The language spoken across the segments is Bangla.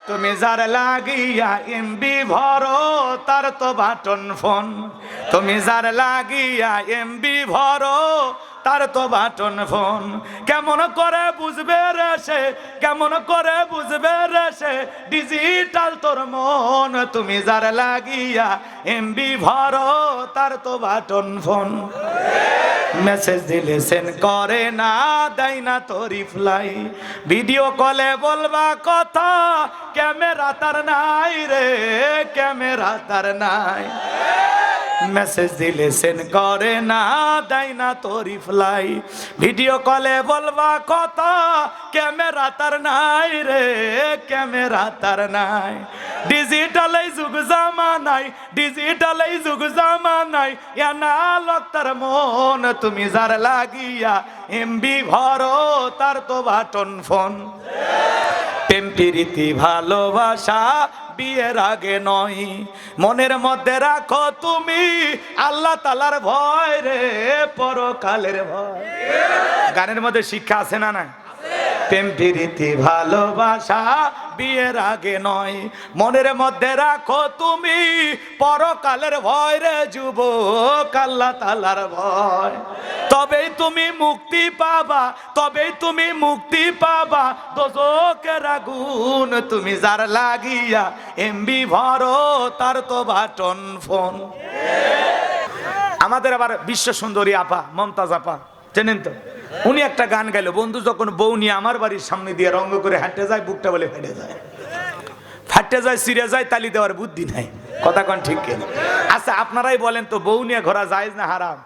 তুমি যার লাগিয়া এমবি ভরো তার তো বাটন ফোন। তুমি যার লাগিয়া এমবি ভরো তার তো বাটন ফোন। কেমন করে বুঝবে রে সে, কেমন করে বুঝবে রে সে ডিজিটাল তোর মন। তুমি যার লাগিয়া এমবি ভরো তার তো বাটন ফোন। মেসেজ দিলে সেন্ড করে না, দেয় না তো রিপ্লাই। ভিডিও কলে বলবা কথা, ক্যামেরা তার নাই রে, ক্যামেরা তার নাই। মেসেজ দিলে সেন্ড করে না, দেয় না তো রিপ্লাই। ভিডিও কলে বলবা কথা, ক্যামেরা তার নাই রে, ক্যামেরা তার নাই। ডিজিটাল এই যুগ জামানাই, ডিজিটাল এই যুগ জামানাই, অ্যানালগ তার মন। তুমি যার লাগিয়া এমবি ভরো তার তো বাটন ফোন। প্রেম প্রীতি ভালোবাসা বিয়ের আগে নয়, মনের মধ্যে রাখো তুমি আল্লাহ তাআলার ভয় রে, পরকালের ভয়। গানের মধ্যে শিক্ষা আছে না? না, প্রেম প্রীতি ভালোবাসা বিয়ের আগে নয়, মনের মধ্যে রাখো তুমি পরকালের ভয় রে যুবক, আল্লাহ তাআলার ভয়। তবেই তুমি মুক্তি পাবা, তবেই তুমি মুক্তি পাবা দোজখের আগুন। তুমি যার লাগিয়া এমবি ভরো তার তো বাটন ফোন। আমাদের আবার বিশ্ব সুন্দরী আপা মমতাজ আপা চেনেন তো, উনি একটা গান গাইলো, বন্ধু যখন বউ নিয়ে আমার বাড়ির সামনে দিয়ে রঙ্গ করে হাঁটে যায়, বুকটা বলে ফেটে যায়, ফাটে যায়, ছিঁড়ে যায়, তালি দেওয়ার বুদ্ধি নাই। কথা কোন ঠিক কেন? আচ্ছা আপনারাই বলেন তো, বউ নিয়ে ঘোরা জায়েজ না হারাম?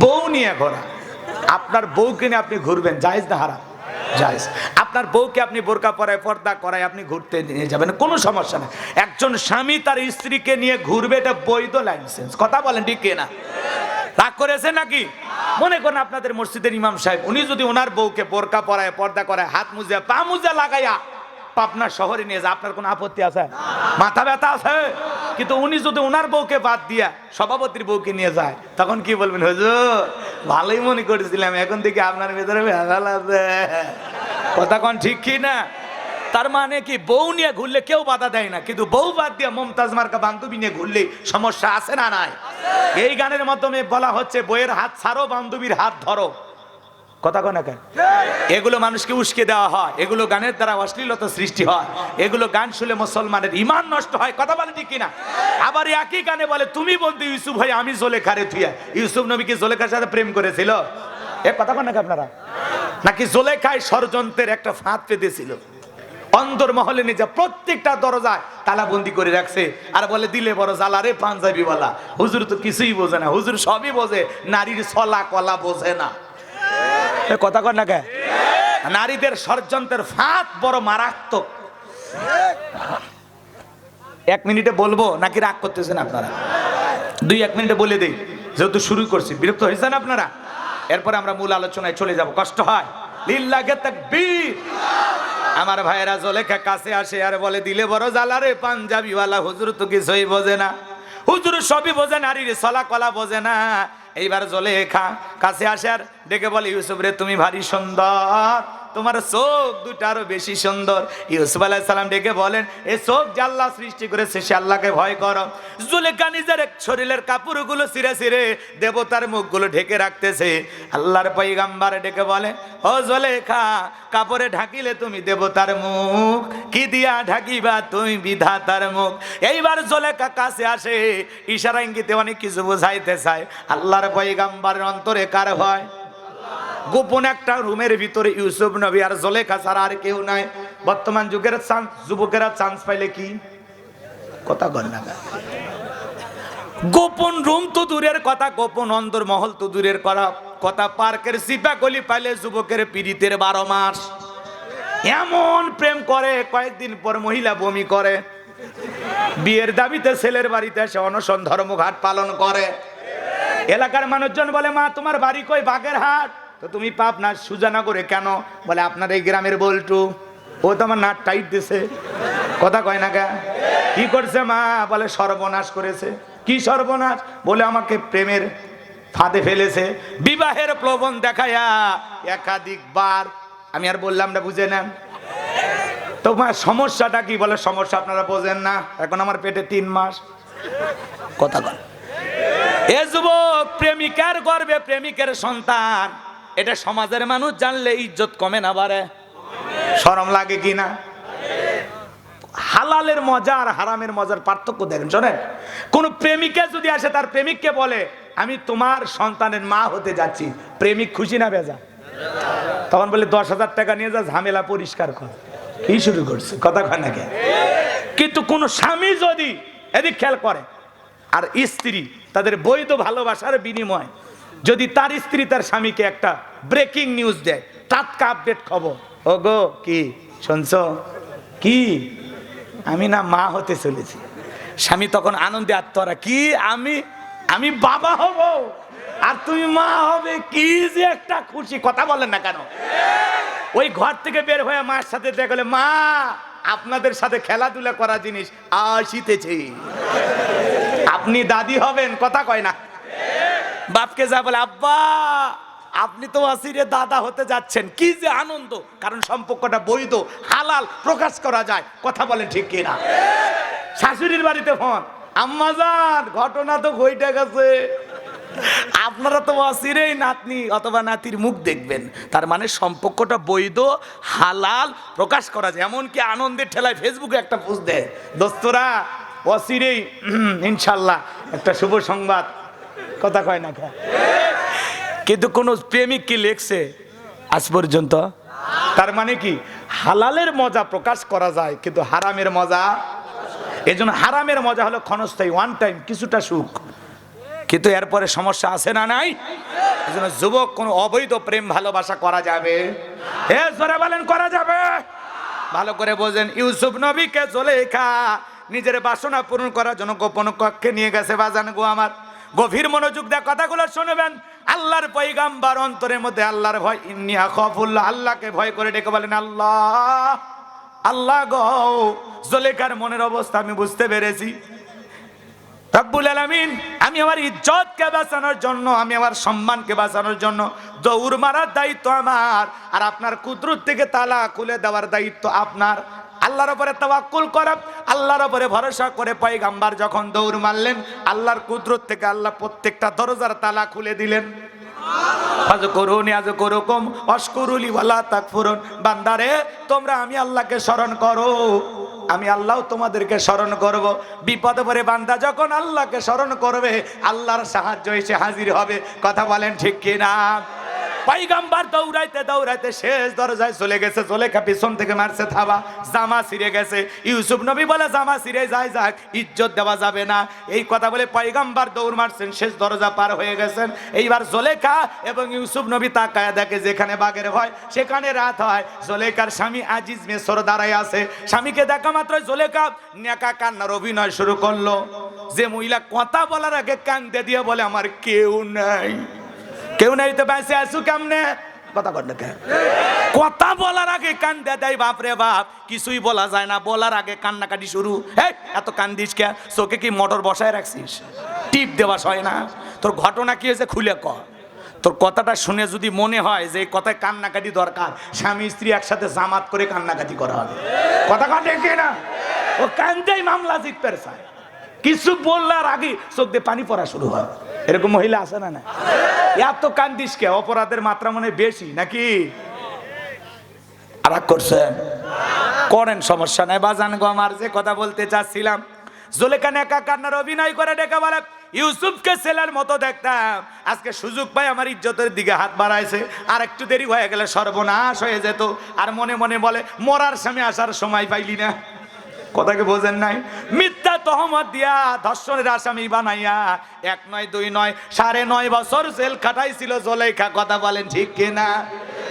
বউ নিয়ে ঘোরা, আপনার বউকে নিয়ে আপনি ঘুরবেন, জায়েজ না হারাম? জায়েজ। আপনার বউকে আপনি বোরকা পরায় পর্দা করায় আপনি ঘুরতে নিয়ে যাবেন, কোনো সমস্যা না। একজন স্বামী তার স্ত্রীকে নিয়ে ঘুরবে, এটা বৈধ লাইসেন্স। কথা বলেন ঠিক কিনা? রাগ করেছে নাকি? মনে করেন আপনাদের মসজিদের ইমাম সাহেব, উনি যদি ওনার বউকে বোরকা পরায় পর্দা করায়, হাত মুজা পা মুজা লাগাইয়া পাবনা শহরে নিয়ে যায়, আপনার কোনো আপত্তি আছে? মাথা ব্যথা আছে? কিন্তু উনি যদি ওনার বউকে বাদ দিয়া সভাপতির বউকে নিয়ে যায়, তখন কি বলবেন? হুজুর ভালোই মনে করেছিলাম, এখন থেকে আপনার ভেতরে ভেজাল আছে। কথা কোন ঠিক কি না? তার মানে কি, বউ নিয়ে ঘুরলে কেউ বাধা দেয় না, কিন্তু বউ বাদ দিয়ে মমতাজ মার্কা বান্ধবী নিয়ে ঘুরলে সমস্যা আছে না নাই? এই গানের মাধ্যমে বলা হচ্ছে, বইয়ের হাত ছাড়ো, বান্ধবীর হাত ধরো। কথা কয় না কেন? এগুলো মানুষকে উস্কে দেওয়া হয়, এগুলো গানের দ্বারা অশ্লীলতা সৃষ্টি হয়, এগুলো গান শুনলে মুসলমানের ঈমান নষ্ট হয়। কথা বলে ঠিক কিনা? আবার একই গানে বলে, তুমি বলতে ইউসুফ ভাই আমি জোলেখারে থুইয়া। ইউসুফ নবী কি জোলেখার সাথে প্রেম করেছিল? এ কথা কয় না আপনারা? নাকি জোলেখায় ষড়যন্ত্রের একটা ফাঁদ পেতেছিল, অন্দর মহলে নিয়ে যা প্রত্যেকটা দরজায় তালাবন্দি করে রাখছে, আর বলে দিলে বড় জ্বালা রে পাঞ্জাবি ওয়ালা। হুজুর তো কিছুই বোঝে না, হুজুর সবই বোঝে, নারীর ছলা কলা বোঝে না। কথা কর না কে? নারীদের ষড়যন্ত্রের ফাঁদ বড় মারাত্মক। এক মিনিটে বলবো নাকি রাগ করতেছেন আপনারা? এক মিনিটে বলে দেই, যেহেতু শুরু করছি। বিরক্ত হয়েছেন আপনারা? এরপরে আমরা মূল আলোচনায় চলে যাব। কষ্ট হয়? লিল্লাহে তাকবীর। আমার ভাইয়েরা জোলেখা কাছে আসে আর বলে, দিলে বড় জ্বালা রে পাঞ্জাবিওয়ালা। হুজুর তো কিছুই বোঝে না, হুজুর সবই বোঝে, নারীর ছলা কলা বোঝে না। এইবার জোলেখা কাছে আসে আর ডেকে বলে, ইউসুফ রে তুমি ভারী সুন্দর, তোমার চোখ দুটো আরো বেশি সুন্দর। ইউসুফ আলাইহিস সালাম ডেকে বলেন, এই চোখ যে আল্লাহ সৃষ্টি করেছে সে আল্লাহকে ভয় করো। জুলেখা নিজের শরীরের কাপড়গুলো ছিঁড়ে ছিঁড়ে দেবতার মুখগুলো ঢেকে রাখতেছে। আল্লাহর পয়গম্বর ডেকে বলে, ও জুলেখা, কাপড়ে ঢাকিলে তুমি দেবতার মুখ, কি দিয়া ঢাকিবা তুমি বিধাতার মুখ। এইবার জুলেখা কাছে আসে, ইশারা ইঙ্গিতে অনেক কিছু বোঝাইতে চায়। আল্লাহর পয়গম্বরের অন্তরে কার ভয়? গোপন একটা রুমের ভিতরে ইউসুফ নবী আর জোলেখা ছাড়া আর কেউ নাই। বর্তমান যুগের যুবকেরা চান্স পাইলে কি কথা বল না, গোপন রুম তো দূরের কথা, গোপন অন্তর মহল তো দূরের কথা, পার্কের সিপা গলি পাইলে যুবকের পীড়িতের 12 মাস। এমন প্রেম করে, কয়েকদিন পর মহিলা বমি করে। বিয়ের দাবিতে ছেলের বাড়িতে এসে অনশন ধর্মঘাট পালন করে। এলাকার মানুষজন বলে, মা তোমার বাড়ি কই? বাগেরহাট। তো তুমি পাবনা সুজানগরে কেন? বলে আপনার এই গ্রামের বল্টু, ও তো আমার নাট টাইট দিছে। কথা কয় না কে? কি করছে মা? বলে সর্বনাশ করেছে। কি সর্বনাশ? বলে আমাকে প্রেমের ফাঁদে ফেলেছে, বিবাহের প্রলোভন দেখায়া একাধিকবার। আমি আর বললাম না, বুঝে নেন। তোমার সমস্যাটা কি? বলে সমস্যা আপনারা বোঝেন না, এখন আমার পেটে 3 মাস। কথা বল। এ যুবক, প্রেমিকার গর্ভে প্রেমিকের সন্তান, এটা সমাজের মানুষ জানলে ইজ্জত কমে না বাড়ে? শরম লাগে কি না? হালালের মজা আর হারামের মজার পার্থক্য দেখেন। শোনেন, কোন প্রেমিকা যদি আসে তার প্রেমিককে বলে আমি তোমার সন্তানের মা হতে যাচ্ছি, প্রেমিক খুশি না বেজা? তখন বলে 10,000 টাকা নিয়ে যা, ঝামেলা পরিষ্কার কর। কি শুরু করছে? কথা কয় না কেন? কিন্তু কোন স্বামী যদি এদিক খেয়াল করে আর স্ত্রী তাদের বৈধ ভালোবাসার বিনিময় যদি তার স্ত্রী তার স্বামীকে একটা ব্রেকিং নিউজ দেয়, টাটকা আপডেট খবর, ও গো কি শুনছো, কি আমি না মা হতে চলেছি, স্বামী তখন আনন্দে আত্মহারা, কি আমি বাবা হব আর তুমি মা হবে, কি যে একটা খুশি। কথা বলেন না কেন? ওই ঘর থেকে বের হয়ে মার সাথে দেখা গেলে, মা আপনাদের সাথে খেলাধুলা করা জিনিস আসিতেছে, আপনি দাদি হবেন। কথা কয় না? বাপকে যা বলে, আব্বা আপনি তো আসিরে দাদা হতে যাচ্ছেন, কি যে আনন্দ, কারণ সম্পর্কটা বৈধ হালাল, প্রকাশ করা যায়। কথা বলেন ঠিক কিনা? শাশুড়ির বাড়িতে ফোন, আম্মা জান ঘটনা তো ঘটে গেছে, আপনারা তো আসিরেই নাতনি অথবা নাতির মুখ দেখবেন। তার মানে সম্পর্কটা বৈধ হালাল, প্রকাশ করা যায়। এমনকি আনন্দের ঠেলায় ফেসবুকে একটা পোস্ট দেয়, দোস্তরা অসিরেই ইনশাল্লাহ একটা শুভ সংবাদ। কথা কয় না কে? কিন্তু কোন প্রেমিক কি লেখছে আজ পর্যন্ত? তার মানে কি হালালের মজা প্রকাশ করা যায় কিন্তু হারামের মজা, এজন্য হারামের মজা হলো ক্ষণস্থায়ী, ওয়ান টাইম, কিছুটা সুখ, কিন্তু এরপরে সমস্যা আছে না নাই? এজন্য যুবক, কোন অবৈধ প্রেম ভালোবাসা করা যাবে? জোরে বলেন করা যাবে? ভালো করে বোঝেন, ইউসুফ নবীকে জুলেখা নিজের বাসনা পূরণ করার জন্য গোপন কক্ষে নিয়ে গেছে। বাজান গো আমার, গভীর মনোযোগ দিয়ে কথাগুলো শুনবেন। আল্লাহর পয়গাম্বর অন্তরের মধ্যে আল্লাহর ভয়, ইন্নী আখাফুল্লাহ, আল্লাহকে ভয় করে ডেকে বলেন, আল্লাহ আল্লাহ গো, জুলেখার মনের অবস্থা আমি বুঝতে পেরেছি। রব্বুল আলামিন, আমি আমার ইজ্জতকে বাঁচানোর জন্য, আমি আমার সম্মানকে বাঁচানোর জন্য দৌড় মারার দায়িত্ব আমার, আর আপনার কুদরত থেকে তালা খুলে দেওয়ার দায়িত্ব আপনার। আল্লাহর উপরে তাওয়াক্কুল করা, আল্লাহর উপরে ভরসা করে পয়গাম্বর যখন দৌড় মারলেন, আল্লাহর কুদরত থেকে আল্লাহ প্রত্যেকটা দরজার তালা খুলে দিলেন। ফাযকুরুনি আযকুরুকুম ওয়াশকুরুলি ওয়ালা তাকফুরুন। বান্দারে, তোমরা আমি আল্লাহকে স্মরণ করো, আমি আল্লাহ তোমাদেরকে স্মরণ করব। বিপদে পড়ে বান্দা যখন আল্লাহকে স্মরণ করবে, আল্লাহর সাহায্য এসে হাজির হবে। কথা বলেন ঠিক কিনা? পয়গাম্বর দৌড়াইতে দৌড়াইতে শেষ দরজায় চলে গেছে। জুলেখা পিছন থেকে মারছে থাবা, জামা ছিঁড়ে গেছে। ইউসুফ নবী বলে, জামা ছিঁড়ে যায় যাক, ইজ্জত দেওয়া যাবে না। এই কথা বলে পয়গাম্বর দৌড় মারছেন, শেষ দরজা পার হয়ে গেছেন। এইবার জুলেখা এবং ইউসুফ নবী তাকায় দেখে, যেখানে বাঘের ভয় সেখানে রাত হয়। জুলেখার স্বামী আজিজ মিসর দাঁড়ায় আছে। স্বামীকে দেখা মাত্র জুলেখা নেকা কান্নার অভিনয় শুরু করলো। যে মহিলা কথা বলার আগে কান্দে দিয়ে বলে, আমার কেউ নাই, কেউ নাই তো বেঁচে আসু কেমনে? কথা বল না, কথা বলার আগে কান্দে দেয়। বাপরে বাপ, কিছুই বলা যায় না, বলার আগে কান্নাকাটি শুরু। এত কান্দিস কে? চোখে কি মোটর বসায় রাখছিস? টিপ দেওয়া হয় না? তোর ঘটনা কি হয়েছে খুলে ক। তোর কথাটা শুনে যদি মনে হয় যে এই কথায় কান্নাকাটি দরকার, স্বামী স্ত্রী একসাথে জামাত করে কান্নাকাটি করা হবে। কথা কাটে কে না? ও কান্দেই মামলা জিততে চায়, কিছু বললার আগে চোখ দিয়ে পানি পড়া শুরু হয়। এরকম মহিলা আছে না? না, এত কান্দিস কে? অপরাধের মাত্রা মনে বেশি নাকি? রাগ করছেন? করেন, সমস্যা নাই। বাজান গো আমার, যে কথা বলতে চাচ্ছিলাম, জুলেখা নেকা কান্নার অভিনয় করে ডেকে বলে, ইউসুফকে ছেলের মতো দেখতাম, আজকে সুযোগ পাই আমার ইজ্জতের দিকে হাত বাড়াইছে, আর একটু দেরি হয়ে গেলে সর্বনাশ হয়ে যেত। আর মনে মনে বলে, মরার সামনে আসার সময় পাইলি না। কথাকে বোঝেন নাই? মিথ্যা তহমত দিয়া ধর্ষণের আসামি বানাইয়া 1 নয় 2 নয় 9.5 বছর জেল খাটাইছিল জুলেখা। কথা বলেন ঠিক কিনা?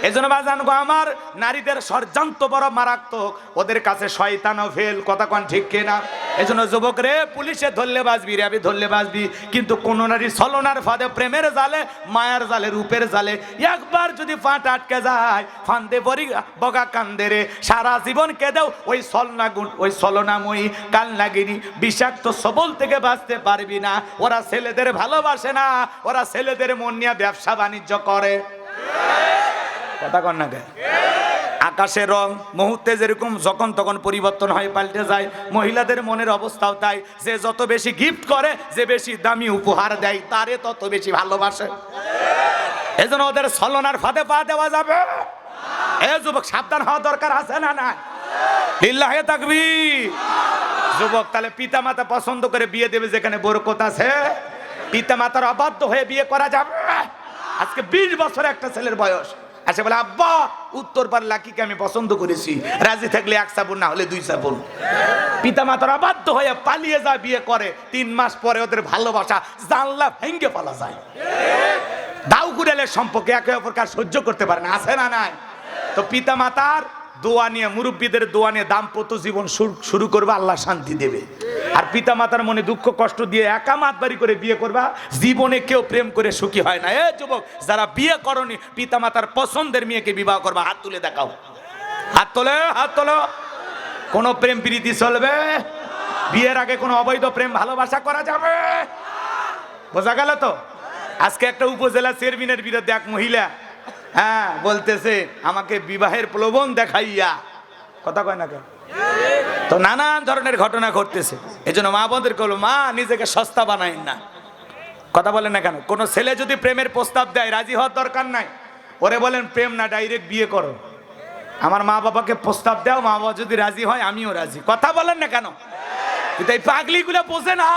এজন্য বাজান গো আমার, নারীদের ষড়যন্ত্র বড় মারাত্মক, ওদের কাছে শয়তানও ফেল। কথা কোন ঠিক কিনা? এজন্য যুবক রে, পুলিশে ধরলে বাঁচবি, র্যাবে ধরলে বাঁচবি, কিন্তু কোন নারী ছলনার ফাঁদে, প্রেমের জালে, মায়ার জালে, রূপের জালে একবার যদি ফাঁট আটকে যায়, ফান্দে পড়ি বগা কান্দে রে, সারা জীবন কেঁদেও ওই ছলনা গুণ, ওই ছলনাময়ী কালনাগিনী বিষাক্ত সবল থেকে বাঁচতে পারবি না। ওরা ছেলেদের ভালোবাসে না, ওরা ছেলেদের মন নিয়ে ব্যবসা বাণিজ্য করে। কথা কন না কে? আকাশের রং মুহূর্তে যেরকম যখন তখন পরিবর্তন হয়, পাল্টে যায়, মহিলাদের মনের অবস্থাও তাই। যে যত বেশি গিফট করে, যে বেশি দামি উপহার দেয়, তারে তত বেশি ভালোবাসে। এজন্য ওদের ছলনার ফাঁদে পা দেওয়া যাবে। এ যুবক, সাবধান হওয়া দরকার আছে না নাই? লিল্লাহে তাকবীর। যুবক, তাহলে পিতা মাতা পছন্দ করে বিয়ে দেবে যেখানে বরকত আছে। পিতা মাতার অবাধ্য হয়ে বিয়ে করা যাবে? আজকে 20 বছর একটা ছেলের বয়স আসে বলে, আব্বা উত্তরপাড় লাকিকে আমি পছন্দ করেছি, রাজি থাকলে 1 চাপুন, না হলে 2 চাপুন। পিতা মাতার অবাধ্য হয়ে পালিয়ে যায়, বিয়ে করে। 3 মাস পরে ওদের ভালোবাসা জানলা ভেঙ্গে পালা যায়। দাউ কুড়ালের সম্পর্কে একে অপরকে সহ্য করতে পারে না, আছে না নাই? তো পিতা মাতার দোয়া নিয়ে, মুরব্বীদের দোয়া নিয়ে দাম্পত্য জীবন শুরু করবে, আল্লাহ শান্তি দেবে। আর পিতা মাতার মনে দুঃখ কষ্ট দিয়ে একা মাতবাড়ি করে বিয়ে করবা, জীবনে কেউ প্রেম করে সুখী হয় না। এ যুবক, যারা বিয়ে করনি, পিতা মাতার পছন্দের মেয়েকে বিবাহ করবা, হাত তুলে দেখাও। হাত তোলে, হাত তোলো। কোনো প্রেম প্রীতি চলবে? বিয়ের আগে কোনো অবৈধ প্রেম ভালোবাসা করা যাবে? বোঝা গেল তো? আজকে একটা উপজেলা চেয়ারম্যানের বিরুদ্ধে এক মহিলা বলতেছে, আমাকে বিবাহের প্রলোভন দেখাইয়া, কথা কয় না কেন? তো নানান ধরনের ঘটনা ঘটতেছে। এজন্য মা বোনদের বলবো, মা নিজেকে সস্তা বানাইন না। কথা বলেন না কেন? কোন ছেলে যদি প্রেমের প্রস্তাব দেয়, রাজি হওয়ার দরকার নাই। ওরে বলেন প্রেম না, ডাইরেক্ট বিয়ে করো। আমার মা বাবাকে প্রস্তাব দাও, মা বাবা যদি রাজি হয় আমিও রাজি। কথা বলেন না কেন? কিন্তু এই পাগলিগুলো বোঝে না।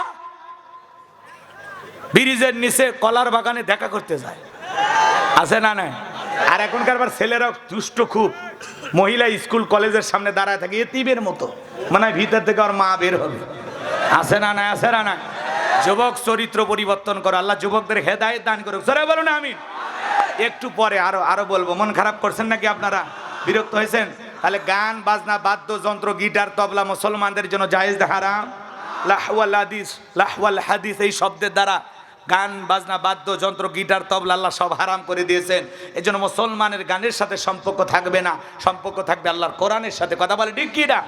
ব্রিজের নিচে কলার বাগানে দেখা করতে যায়, আছে না নাই? আর এখনকার ছেলেরা দুষ্ট খুব। মহিলা স্কুল কলেজের সামনে দাঁড়ায় থাকে এতিমের মতো, মানে ভিতর থেকে ওর মা বের হবে, আছে না নাই? আছে না নাই? যুবক, চরিত্র পরিবর্তন করো। আল্লাহ যুবকদের হেদায়েত দান করুক। সরে বলুন আমিন। একটু পরে আরো বলবো। মন খারাপ করছেন নাকি আপনারা? বিরক্ত হয়েছেন? তাহলে গান বাজনা, বাদ্যযন্ত্র, গিটার, তবলা মুসলমানদের জন্য জায়েজ হারাম। লাহওয়াল হাদিস, লাহওয়াল হাদিস এই শব্দের দ্বারা গান বাজনা, বাদ্যযন্ত্র, গিটার, তবলা আল্লাহ সব হারাম করে দিয়েছেন। এই জন্য মুসলমানের গানের সাথে সম্পর্ক থাকবে না, সম্পর্ক থাকবে আল্লাহর কোরআনের সাথে। কথা বলে ঠিক কি না?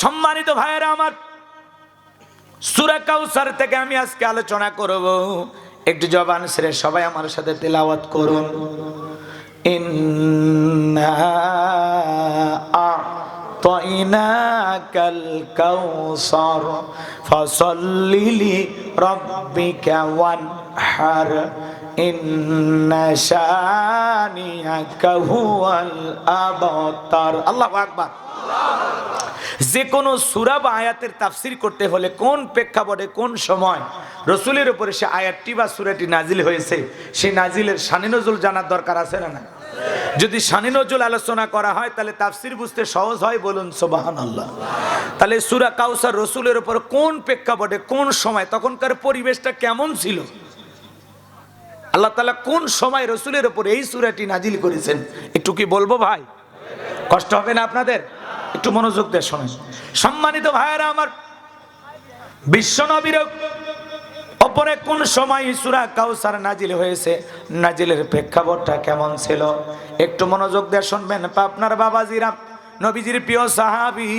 সম্মানিত ভাইয়েরা আমার, সূরা কাউসার থেকে আমি আজকে আলোচনা করব। একটু জবান ছেড়ে সবাই আমার সাথে তেলাওয়াত করুন। ইন্না আ'তাইনাকাল কাউসার ফাসাল্লি লিরাব্বিকা ওয়ানহার ইন্না শানিয়াকা হুয়াল আবতার। আল্লাহু আকবার। যে কোনো সূরা বা আয়াতের তাফসীর করতে হলে কোন প্রেক্ষাপটে, কোন সময় রাসূলের উপরে সে আয়াতটি বা সূরাটি নাজিল হয়েছে, সেই নাজিলের শানে নজুল জানার দরকার আছে না? যদি শানে নজুল আলোচনা করা হয় তাহলে তাফসীর বুঝতে সহজ হয়। বলুন সুবহানাল্লাহ। তাহলে সূরা কাউসার রাসূলের উপর কোন প্রেক্ষাপটে, কোন সময়, তখনকার পরিবেশটা কেমন ছিল, আল্লাহ তাআলা কোন সময় রাসূলের উপর এই সূরাটি নাজিল করেছেন, একটু কি বলবো ভাই? কষ্ট হবে না আপনাদের? একটু মনোযোগ দিয়ে শোনেন। সম্মানিত ভাইয়েরা আমার, বিশ্বনবীর উপরে কোন সময় সূরা কাউসার নাজিল হয়েছে, নাজিলের প্রেক্ষাপটটা কেমন ছিল, একটু মনোযোগ দিয়ে শুনবেন। আপনার বাবাজিরা, নবীজির প্রিয় সাহাবী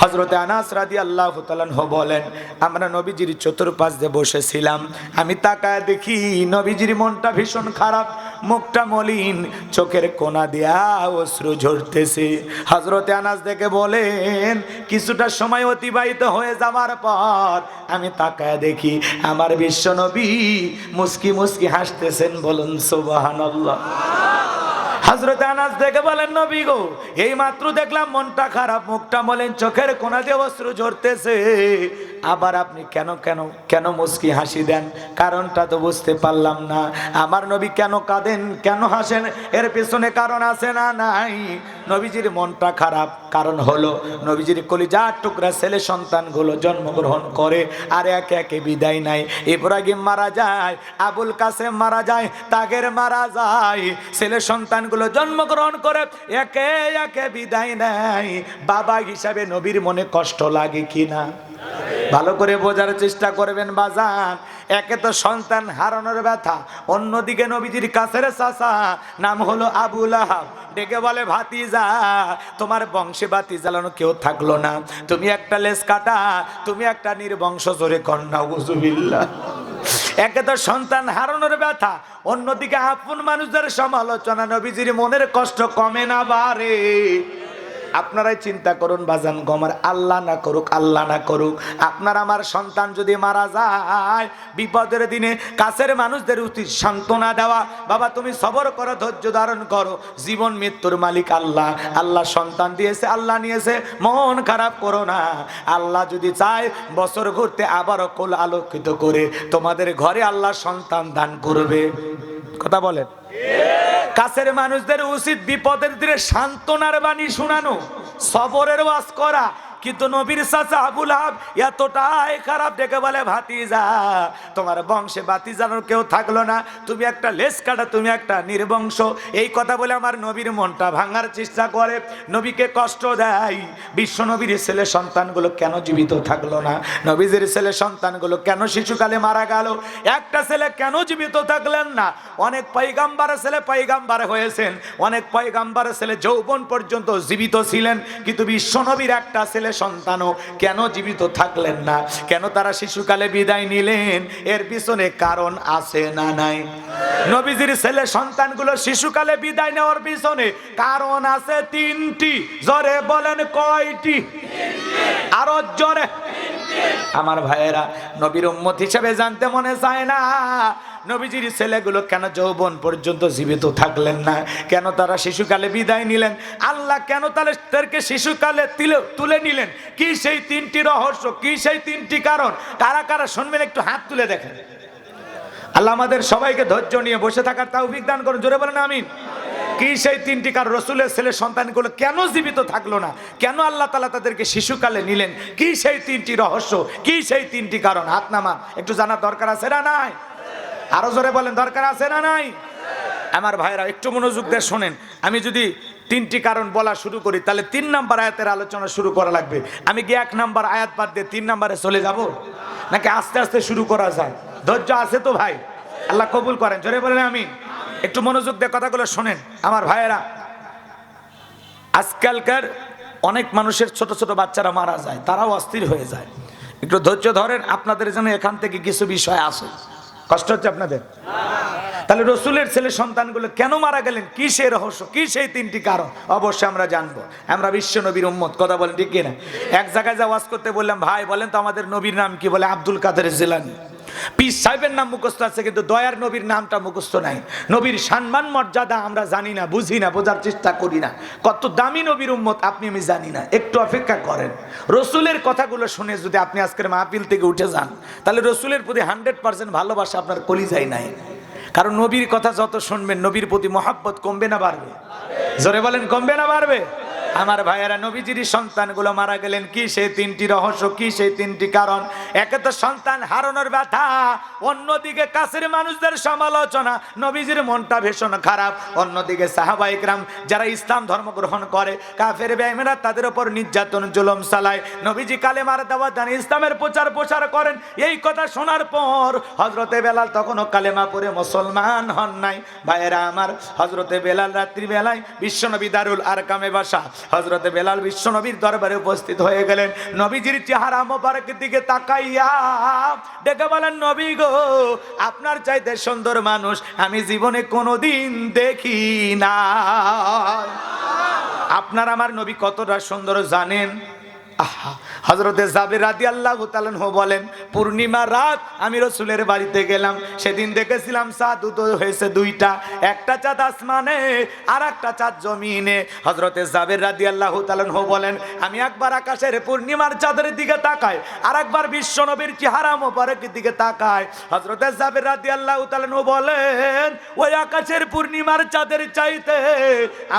হযরত আনাস রাদিয়াল্লাহু তাআলা আনহু বলেন, আমরা নবীজির চতুর্পাশ দিয়ে বসেছিলাম। আমি তাকায় দেখি নবীজির মনটা ভীষণ খারাপ, মুখটা মলিন, চোখের কোনা দিয়া অশ্রু ঝরতেছে। হযরত আনাস দেখে বলেন, কিছুটা সময় অতিবাহিত হয়ে যাওয়ার পর আমি তাকায় দেখি আমার বিশ্বনবী মুস্কি মুস্কি হাসতেছেন। বলুন সুবহানাল্লাহ। হযরত আনাস দেখে বলেন, নবী গো, এই মাত্র দেখলাম মনটা খারাপ, মুখটা মলিন, চোখের কোনা দিয়ে অশ্রু ঝরতেছে, আবার আপনি কেন মুস্কি হাসি দেন? কারণটা তো বুঝতে পারলাম না। আমার নবী কেন কাঁদেন, কেন হাসেন, এর পেছনে কারণ আছে না নাই? নবীজির মনটা খারাপ, কারণ হলো নবীজির কলিজার টুকরা ছেলে সন্তানগুলো জন্মগ্রহণ করে আর একে একে বিদায় নাই। ইব্রাহিম মারা যায়, আবুল কাসেম মারা যায়, তাগের মারা যায়, ছেলে সন্তানগুলো জন্মগ্রহণ করে একে একে বিদায় নেয়। বাবা হিসাবে নবীর মনে কষ্ট লাগে কিনা? ভালো করে বোঝার চেষ্টা করবেন বাজান। একে তো সন্তান হারানোর ব্যথা, অন্যদিকে নবীজির কাছের চাচা নাম হলো আবু লাহাব ডেকে বলে, ভাতিজা, তোমার বংশে বাতি জ্বালানো কেউ থাকলো না, তুমি একটা লেজ কাটা, তুমি একটা নির্বংশ, জোরে কন্যা উযুবিল্লাহ। একে তো সন্তান হারানোর ব্যথা, অন্যদিকে আপন মানুষদের সমালোচনা, নবীজির মনের কষ্ট কমে না বাড়ে। আপনারাই চিন্তা করুন বাজান গমার, আল্লাহ না করুক, আল্লাহ না করুক, আপনার আমার সন্তান যদি মারা যায়, বিপদের দিনে কাছের মানুষদের উচিত সান্ত্বনা দেওয়া, বাবা তুমি সবর করো, ধৈর্য ধারণ করো, জীবন মৃত্যুর মালিক আল্লাহ, আল্লাহ সন্তান দিয়েছে, আল্লাহ নিয়েছে, মন খারাপ করো না। আল্লাহ যদি চায় বছর ঘুরতে আবারও কোল আলোকিত করে তোমাদের ঘরে আল্লাহ সন্তান দান করবে। কথা বলেন। কাছের মানুষদের উচিত বিপদের দিনে সান্ত্বনার বাণী শোনানো, সবরের ওয়াজ করা। কিন্তু নবীর চাচা আবু লাহাব এতটাই খারাপ, ডেকে বলে ভাতিজা তোমার বংশে ভাতিজানোর কেউ থাকলো না, তুমি একটা লেজ কাটা, তুমি একটা নির্বংশ। এই কথা বলে আমার নবীর মনটা ভাঙার চেষ্টা করে, নবীকে কষ্ট দেয়। বিশ্ব নবীর ছেলে সন্তানগুলো কেন জীবিত থাকলো না? নবীজির ছেলে সন্তানগুলো কেন শিশুকালে মারা গেল? একটা ছেলে কেন জীবিত থাকলেন না? অনেক পয়গাম্বরের ছেলে পয়গাম্বর হয়েছেন, অনেক পয়গাম্বরের ছেলে যৌবন পর্যন্ত জীবিত ছিলেন, কিন্তু বিশ্ব নবীর একটা ছেলে সন্তানও কেন জীবিত থাকলেন না? কেন তারা শিশুকালে বিদায় নিলেন? এর পিছনে কারণ আছে না নাই? নবীজির ছেলে সন্তানগুলো শিশুকালে বিদায় নেওয়ার পিছনে কারণ আছে তিনটি। জোরে বলেন কয়টি? আরো জোরে। আমার ভাইয়েরা, নবীর উম্মত হিসেবে জানতে মনে চায় না নবীজির ছেলেগুলো কেন যৌবন পর্যন্ত জীবিত থাকলেন না? কেন তারা শিশুকালে বিদায় নিলেন? আল্লাহ কেন তাদেরকে শিশুকালে তুলে নিলেন? কি সেই তিনটি রহস্য, কি সেই তিনটি কারণ? কারা কারা শুনবেন একটু হাত তুলে দেখেন। আল্লাহ আমাদের সবাইকে ধৈর্য নিয়ে বসে থাকার তৌফিক দান করুন। জোরে বলেন আমিন। কি সেই তিনটি কারণ? রসুলের ছেলে সন্তানগুলো কেন জীবিত থাকলো না? কেন আল্লাহ তাআলা তাদেরকে শিশুকালে নিলেন? কি সেই তিনটি রহস্য, কি সেই তিনটি কারণ? হাত নামান, একটু জানার দরকার আছে না নাই? আরো জোরে বলেন, দরকার আছে না নাই? আমার ভাইরা একটু মনোযোগ দিয়ে শোনেন। আমি যদি তিনটি কারণ বলা শুরু করি তাহলে 3 নম্বর আয়াতের আলোচনা শুরু করা লাগবে। আমি কি 1 নম্বর আয়াত বাদ দিয়ে 3 নম্বরে চলে যাব, নাকি আস্তে আস্তে শুরু করা যায়? ধৈর্য আছে তো ভাই? আল্লাহ কবুল করেন। জোরে বলেন আমিন। একটু মনোযোগ দিয়ে কথাগুলো শোনেন আমার ভাইয়েরা। আজকালকার অনেক মানুষের ছোট ছোট বাচ্চারা মারা যায়, তারাও অস্থির হয়ে যায়। একটু ধৈর্য ধরেন, আপনাদের জন্য এখান থেকে কিছু বিষয় আছে। কষ্ট হচ্ছে আপনাদের? তাহলে রসুলের ছেলে সন্তানগুলো কেন মারা গেলেন? কি সেই রহস্য, কি সেই তিনটি কারণ? অবশ্যই আমরা জানবো। আমরা বিশ্ব নবীর উম্মত, কথা বলেন ঠিক কিনা? এক জায়গায় যা ওয়াজ করতে বললাম, ভাই বলেন তো আমাদের নবীর নাম কি? বলে আব্দুল কাদের জিলানী। পীর সাহেবের নাম মুখস্থ আছে, কিন্তু দয়ার নবীর নামটা মুখস্থ নাই। নবীর সম্মান মর্যাদা আমরা জানি না, বুঝি না, বোঝার চেষ্টা করি না। কত দামি নবীর উম্মত আপনি আমি জানি না। একটু অপেক্ষা করেন। রসুলের কথাগুলো শুনে যদি আপনি আজকের মাহফিল থেকে উঠে যান, তাহলে রসুলের প্রতি 100% ভালোবাসা আপনার কলিজায় নাই। কারণ নবীর কথা যত শুনবেন, নবীর প্রতি মহাব্বত কমবে না বাড়বে? জোরে বলেন, কমবে না বাড়বে? আমার ভাইয়েরা, নবীজির সন্তানগুলো মারা গেলেন, কি সেই তিনটি রহস্য, কি সেই তিনটি কারণ? একে তো সন্তান হারানোর ব্যথা, অন্যদিকে কাছের মানুষদের সমালোচনা, নবীজির মনটা ভীষণ খারাপ। অন্যদিকে সাহাবায়ে কেরাম যারা ইসলাম ধর্ম গ্রহণ করে, কাফের বেঈমানরা তাদের উপর নির্যাতন জুলুম চালায়। নবীজি কালেমার দাওয়াত দেন, ইসলামের প্রচার করেন। এই কথা শোনার পর হযরতে বেলাল তখনও কালেমা পড়ে মুসলমান হন নাই। ভাইয়েরা আমার, হযরতে বেলাল রাত্রিবেলায় বিশ্বনবী দারুল আরকামে বাসা, হযরতে বেলাল বিশ্বনবীর দরবারে উপস্থিত হয়ে গেলেন। নবীজির চেহারা মোবারকের দিকে তাকাইয়া ডেকে বলেন, নবী গো, আপনার চাইতে সুন্দর মানুষ আমি জীবনে কোনোদিন দেখি না। আপনার আমার নবী কতটা সুন্দর জানেন? হযরতে জাবের রাদিয়াল্লাহু তাআলা আনহু বলেন, পূর্ণিমা রাত আমি রাসূলের বাড়িতে গেলাম। সেদিন দেখেছিলাম চাঁদ উদয় হয়েছে দুইটা, একটা চাঁদ আসমানে আর একটা চাঁদ জমিনে। হযরতে জাবের রাদিয়াল্লাহু তাআলা আনহু বলেন, আমি একবার আকাশের পূর্ণিমার চাঁদের দিকে তাকাই, আর একবার বিশ্বনবীর চেহারা মোবারকের দিকে তাকাই। হযরতে জাবের রাদিয়াল্লাহু তাআলা আনহু বলেন, ওই আকাশের পূর্ণিমার চাঁদের চাইতে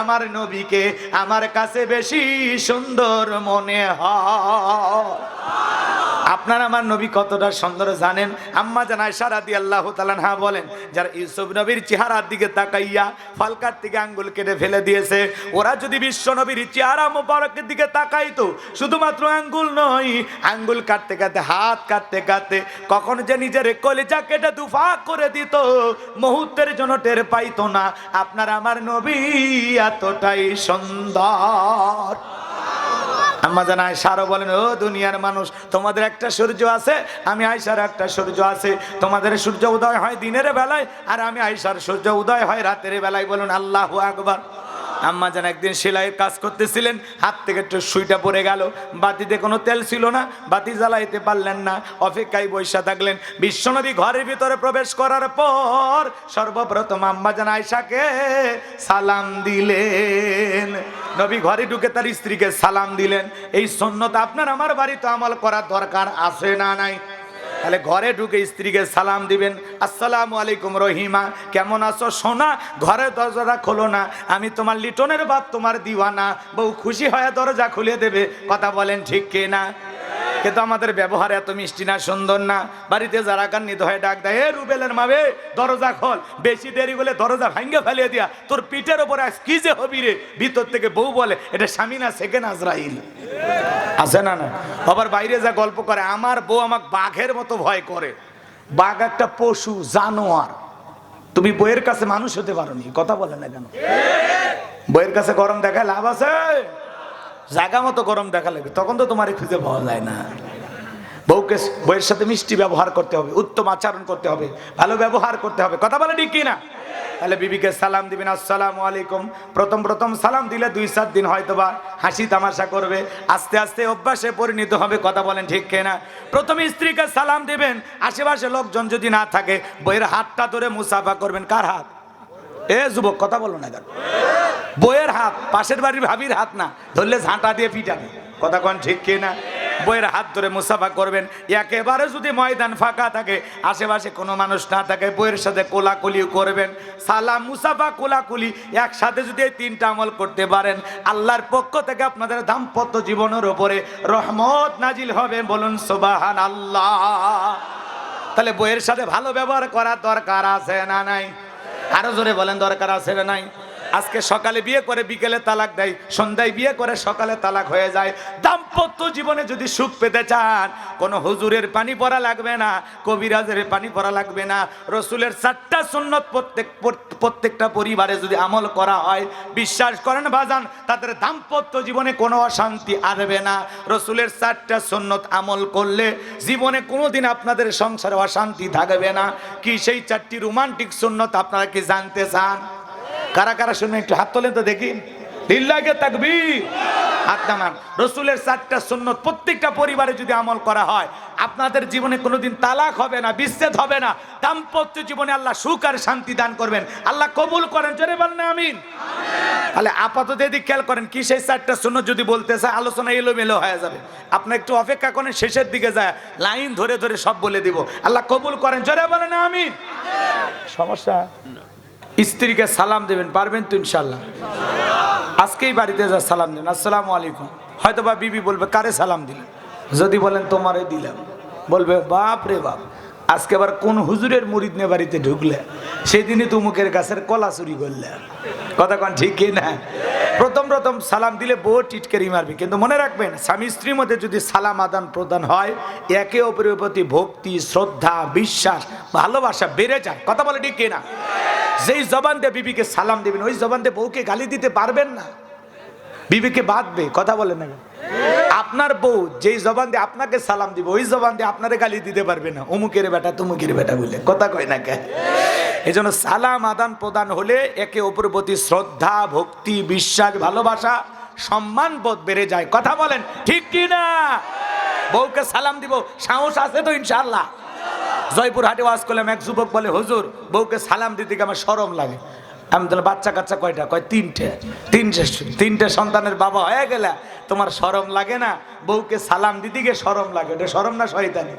আমার নবীকে আমার কাছে বেশি সুন্দর মনে হয়। আপনার আমার নবী কতটা সুন্দর জানেন? আম্মা জান আয়েশা রাদিয়াল্লাহু তাআলা আনহা বলেন, যারা ইউসুফ নবীর চেহারার দিকে তাকাইয়া ফলকার থেকে আঙ্গুল কেটে ফেলে দিয়েছে, ওরা যদি বিশ্ব নবীর চেহারা মোবারকের দিকে তাকাইতো, শুধুমাত্র আঙ্গুল নয়, আঙ্গুল কাটতে কাটতে, হাত কাটতে কাটতে কখন যে নিজের কলিজা কেটে দুফাক করে দিত, মুহূর্তের জন্য টের পাইতো না। আপনার আমার নবী এতটাই সুন্দর। আম্মা জান আয়েশা আরো বলেন, ও দুনিয়ার মানুষ, তোমাদের একটা সূর্য আছে, আমি আয়েশার একটা সূর্য আছে। তোমাদের সূর্য উদয় হয় দিনের বেলায়, আর আমি আয়েশার সূর্য উদয় হয় রাতের বেলায়। বলুন আল্লাহু আকবার। আম্মা জান একদিন সেলাইয়ের কাজ করতেছিলেন, হাত থেকে একটু সুইটা পড়ে গেল। বাতিতে কোনো তেল ছিল না, বাতি জ্বালাইতে পারলেন না, অপেক্ষায় বসে থাকলেন। বিশ্বনবী ঘরের ভিতরে প্রবেশ করার পর সর্বপ্রথম আম্মা জান আয়েশাকে সালাম দিলেন। নবী ঘরে ঢুকে তার স্ত্রীকে সালাম দিলেন। এই সুন্নাত আপনার আমার বাড়িতে আমল করার দরকার আছে না নাই? তাহলে ঘরে ঢুকে স্ত্রীকে সালাম দিবেন, আসসালামু আলাইকুম রহিমা, কেমন আছো সোনা? ঘরের দরজাটা খোলো না, আমি তোমার লিটনের বাপ, তোমার দিওয়ানা। বউ খুশি হয়ে দরজা খুলে দেবে। কথা বলেন ঠিক কে না? কিন্তু আমাদের ব্যবহার এত মিষ্টি না, সুন্দর না। বাড়িতে যারা কান্নিত হয়ে ডাক দেয়, এ রুবেলের মাবে দরজা খোল, বেশি দেরি বলে দরজা ভাঙ্গে ফেলিয়ে দিয়া তোর পিঠের ওপরে আজ কি যে হবি রে। ভিতর থেকে বউ বলে, এটা স্বামী না সেকেন্ড আজরাইল। আছে না? না। আবার বাইরে যা গল্প করে, আমার বউ আমাকে বাঘের মতো ভয় করে। বাঘ একটা পশু, জানোয়ার। তুমি বইয়ের কাছে মানুষ হতে পারোনি। কথা বলে না কেন? বইয়ের কাছে গরম দেখায় লাভ আছে? জায়গা মতো গরম দেখা লাগবে, তখন তো তোমার খুঁজে পাওয়া যায় না। বউকে, বইয়ের সাথে মিষ্টি ব্যবহার করতে হবে, উত্তম আচরণ করতে হবে, ভালো ব্যবহার করতে হবে। কথা বলে ঠিক কিনা? তাহলে বিবিকে সালাম দিবেন, আসসালামু আলাইকুম। প্রথম প্রথম সালাম দিলে 2-4 দিন হয়তোবা হাসি তামাশা করবে, আস্তে আস্তে অভ্যাসে পরিণত হবে। কথা বলেন ঠিক কিনা? প্রথমে স্ত্রীকে সালাম দিবেন, আশেপাশে লোকজন যদি না থাকে বইয়ের হাতটা ধরে মুসাফা করবেন। কার হাত? এ যুবক, কথা বলো না কেন? বইয়ের হাত, পাশের বাড়ির ভাবির হাত না, ধরলে ঝাঁটা দিয়ে পিটাবে। কথা কোন ঠিক কিনা? বইয়ের হাত ধরে মুসাফা করবেন। একেবারে যদি ময়দান ফাঁকা থাকে, আশেপাশে কোনো মানুষ না থাকে, বইয়ের সাথে কোলাকুলি করবেন। সালাম, মুসাফা, কোলাকুলি একসাথে যদি এই 3টা আমল করতে পারেন, আল্লাহর পক্ষ থেকে আপনাদের দাম্পত্য জীবনের উপরে রহমত নাজিল হবে। বলুন সুবহানাল্লাহ। তাহলে বইয়ের সাথে ভালো ব্যবহার করার দরকার আছে না নাই? আরো জোরে বলেন, দরকার আছে না নাই? আজকে সকালে বিয়ে করে বিকেলে তালাক দেয়, সন্ধ্যায় বিয়ে করে সকালে তালাক হয়ে যায়। দাম্পত্য জীবনে যদি সুখ পেতে চান, কোনো হুজুরের পানি পড়া লাগবে না, কবিরাজের পানি পড়া লাগবে না। রসুলের 4টা সুন্নত প্রত্যেকটা পরিবারে যদি আমল করা হয়, বিশ্বাস করেন বাজান, তাদের দাম্পত্য জীবনে কোনো অশান্তি আসবে না। রসুলের 4টা সুন্নত আমল করলে জীবনে কোনোদিন আপনাদের সংসারে অশান্তি থাকবে না। কি সেই 4টি রোমান্টিক সুন্নত আপনারা কি জানতে চান? কারা কারা শুনে একটু হাত তোলেন তো দেখি। লিল্লাহি তাকবীর। হাত নামান। রসুলের 4টা সুন্নত প্রত্যেকটা পরিবারে যদি আমল করা হয়, আপনাদের জীবনে কোনোদিন তালাক হবে না, বিচ্ছেদ হবে না। দাম্পত্য জীবনে আল্লাহ সুখ আর শান্তি দান করবেন। আল্লাহ কবুল করেন, জোরে বলেন আমিন। তাহলে আপাতত এদিক খেয়াল করেন, কি সেই 4টা সুন্নত যদি বলতে চায় আলোচনা এলোমেলো হয়ে যাবে। আপনি একটু অপেক্ষা করেন, শেষের দিকে যায় লাইন ধরে ধরে সব বলে দিব। আল্লাহ কবুল করেন, জোরে বলেন আমিন। সমস্যা? স্ত্রীকে সালাম দেবেন, পারবেন তো ইনশাল্লাহ? আজকেই বাড়িতে যা সালাম দেন, আসসালামু আলাইকুম। হয়তো বা বিবি বলবে, কারে সালাম দিলেন? যদি বলেন তোমারে দিলাম, বলবে বাপ রে বাপ, আজকে আবার কোন হুজুরের মুরিদ নিয়ে বাড়িতে ঢুকলে, সেদিনই তুমুকের গাছের কলা চুরি করলে। কথা কন ঠিক না? প্রথম প্রথম সালাম দিলে বউ টিটকারি মারবে, কিন্তু মনে রাখবেন, স্বামী স্ত্রীর মধ্যে যদি সালাম আদান প্রদান হয়, একে অপরের প্রতি ভক্তি, শ্রদ্ধা, বিশ্বাস, ভালোবাসা বেড়ে যায়। কথা বলে ঠিক না? যেই জবান দিয়ে বিবিকে সালাম দিবেন, ওই জবান দিয়ে বউকে গালি দিতে পারবেন না, বিবিকে বাঁধবে। কথা বলে না? আপনার বউ যেই জবান দিয়ে আপনাকে সালাম দিবে, ওই জবান দিয়ে আপনারে গালি দিতে পারবে না, অমুকের বেটা তুমুকের বেটা বলে। কথা কয় না কে? এই জন্য সালাম আদান প্রদান হলে একে অপরের প্রতি শ্রদ্ধা, ভক্তি, বিশ্বাস, ভালোবাসা, সম্মান বোধ বেড়ে যায়। কথা বলেন ঠিক কি না? বউকে সালাম দিব, সাহস আছে তো ইনশাআল্লাহ? জয়পুর হাটে ওয়াজ করলাম, এক যুবক বলে, হুজুর বউকে সালাম দিতে আমার শরম লাগে। আমি বললাম, বাচ্চা কাচ্চা কয়টা? কয় 3টে সন্তানের বাবা হয়ে গেলে তোমার শরম লাগে না? বউকে সালাম দিতে গিয়ে শরম লাগে। এটা শরম না শয়তানি?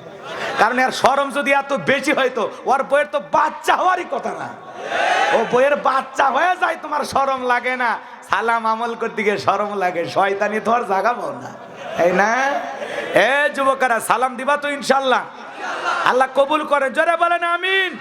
কারণ এর শরম যদি এত বেশি হয়তো, ওর বইয়ের তো বাচ্চা হওয়ারই কথা না। ও বইয়ের বাচ্চা হয়ে যায়, তোমার শরম লাগে না? সালাম আমল করতে গিয়ে শরম লাগে, শয়তানি তো আর জাগাবো না, তাই না? এ যুবকেরা, সালাম দিবা তো ইনশাল্লাহ? আল্লাহ কবুল করে, জোরে বলেন আমিন।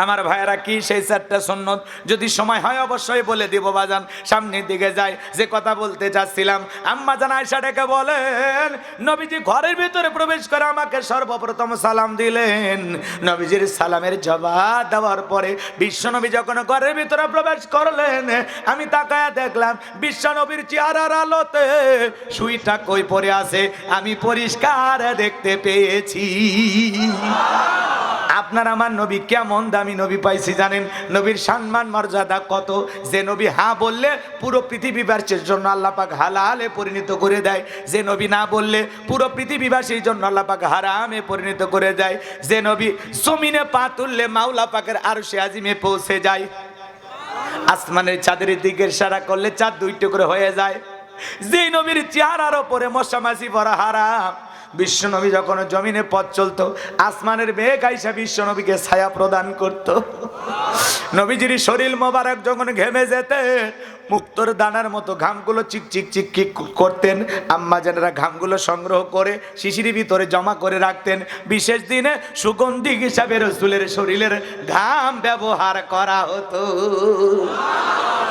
আমার ভাইয়েরা কি সেই 4টা সুন্নত যদি সময় হয় অবশ্যই বলে দিব বাজান। সামনের দিকে যাই, যে কথা বলতে চাচ্ছিলাম, আম্মা জান আয়েশা ডেকে বলেন নবীজি ঘরের ভিতরে প্রবেশ করে আমাকে সর্বপ্রথম সালাম দিলেন। নবীজির সালামের জবাব দেওয়ার পরে বিশ্বনবী যখন ঘরের ভিতরে প্রবেশ করলেন, আমি তাকায়া দেখলাম বিশ্বনবীর চেহারার আলোতে সুইটা কই পড়ে আছে আমি পরিষ্কার দেখতে পেয়েছি। আপনার আমার নবী কেমন দামি নবী পাইছি জানেন? নবীর সম্মান মর্যাদা কত, যে নবী হ্যাঁ বললে পুরো পৃথিবীবাসীর জন্য আল্লাহ পাক হালালে পরিণত করে দেয়, যে নবী না বললে পুরো পৃথিবীবাসীর জন্য আল্লাহ পাক হারামে পরিণত করে দেয়, যে নবী জমিনে পা তুললে মাওলা পাকের আরশে আজিমে পৌঁছে যায়, আসমানের চাঁদের দিকে ইশারা করলে চাঁদ 2 টুকরো হয়ে যায়, যে নবীর চেহারার ওপরে মশা মাছি ভরা হারাম। বিশ্বনবী যখন জমিনে পথ চলতো আসমানের মেঘ আইসা বিশ্বনবীকে ছায়া প্রদান করত। নবীজির শরীর মোবারক যখন ঘেমে যেতে মুক্তোর দানার মতো ঘামগুলো চিকচিক চিকচিক করতেন, আম্মা জানেরা ঘামগুলো সংগ্রহ করে শিশির ভিতরে জমা করে রাখতেন। বিশেষ দিনে সুগন্ধি হিসাবে রাসূলের শরীরের ঘাম ব্যবহার করা হতো।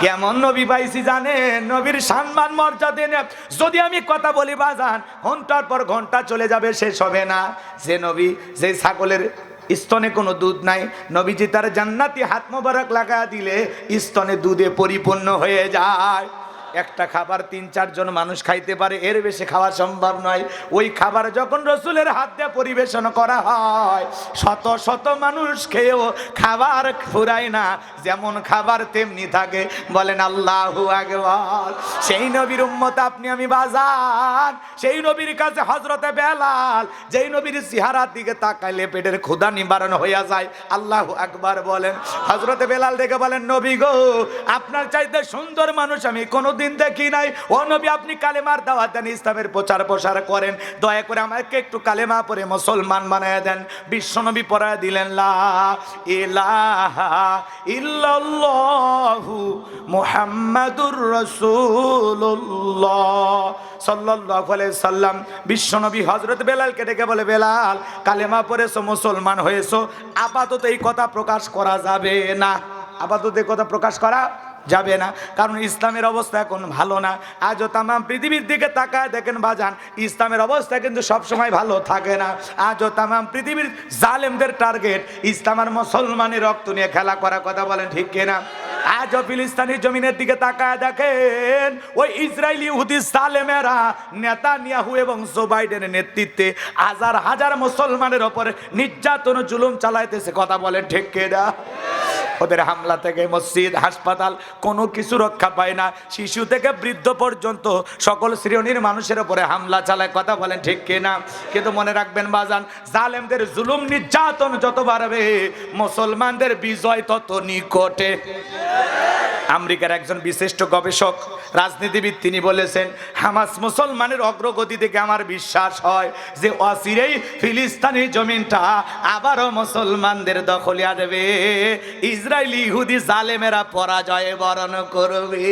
কেমন নবী পাইছি জানেন? নবীর সম্মান মর্যাদা নিয়ে যদি আমি কথা বলি বাজান ঘন্টার পর ঘন্টা চলে যাবে, শেষ হবে না। যে নবী, যে ছাগলের স্তনে কোনো দুধ নাই, নবীজি তার জান্নাতি হাত মোবারক লাগা দিলে স্তনে দুধে পরিপূর্ণ হয়ে যায়। একটা খাবার 3-4 জন মানুষ খাইতে পারে, এর বেশি খাওয়া সম্ভব নয়। ওই খাবার যখন রাসূলের হাত দিয়ে পরিবেশন করা হয় শত শত মানুষ খেয়েও খাবার ফুরায় না, যেমন খাবার তেমনি থাকে। বলেন আল্লাহু আকবার। সেই নবীর উম্মত আপনি আমি বাজান, সেই নবীর কাছে হযরতে বেলাল, যেই নবীর চেহারার দিকে তাকাইলে পেটের ক্ষুধা নিবারণ হইয়া যায়। আল্লাহু আকবার বলেন। হযরতে বেলাল দেখে বলেন নবী গো, আপনার চাইতে সুন্দর মানুষ আমি কোনো দিন দেখি নাই। ও নবী, আপনি কালেমার দাওয়াত দেন, ইসলামের প্রচার প্রসার করেন, দয়া করে আমাকে একটু কালেমা পড়ে মুসলমান বানায় দেন। বিশ্বনবী পড়ায় দিলেন লা ইলাহা ইল্লাল্লাহু মুহাম্মাদুর রাসূলুল্লাহ সাল্লাল্লাহু আলাইহি সাল্লাম। বিশ্বনবী হযরত বেলালকে ডেকে বলে, বেলাল কালেমা পড়েছো, মুসলমান হয়েছো, আপাতত এই কথা প্রকাশ করা যাবে না। আপাতত এই কথা প্রকাশ করা যাবে না, কারণ ইসলামের অবস্থা এখন ভালো না। আজও তাম পৃথিবীর দিকে তাকায় দেখেন বাজান, ইসলামের অবস্থা কিন্তু সবসময় ভালো থাকে না। আজও তাম পৃথিবীর জালেমদের টার্গেট ইসলাম আর মুসলমানের রক্ত নিয়ে খেলা করা। কথা বলেন ঠিক কিনা? আজও ফিলিস্তিনি জমিনের দিকে তাকায় দেখেন, ওই ইসরায়েলি ইহুদি জালেমেরা নেতানিয়াহু এবং জো বাইডেনের নেতৃত্বে হাজার হাজার মুসলমানের ওপর নির্যাতন জুলুম চালাইতেছে। কথা বলেন ঠিক কিনা? ওদের হামলা থেকে মসজিদ, হাসপাতাল কোনো কিছু রক্ষা পায় না। শিশু থেকে বৃদ্ধ পর্যন্ত সকল শ্রেণীর মানুষের উপরে হামলা চালায়। কথা বলেন ঠিক কিনা? কিন্তু মনে রাখবেন বাজান, জালেমদের জুলুম নির্যাতন যত বাড়বে মুসলমানদের বিজয় তত নিকটে। আমেরিকার একজন বিশিষ্ট গবেষক রাজনীতিবিদ তিনি বলেছেন, হামাস মুসলমানের অগ্রগতি থেকে আমার বিশ্বাস হয় যে অচিরেই ফিলিস্তিনি জমিনটা আবারও মুসলমানদের দখলে আসবে, ইসরায়েলি ইহুদি জালেমেরা পরাজয় বরণ করবে।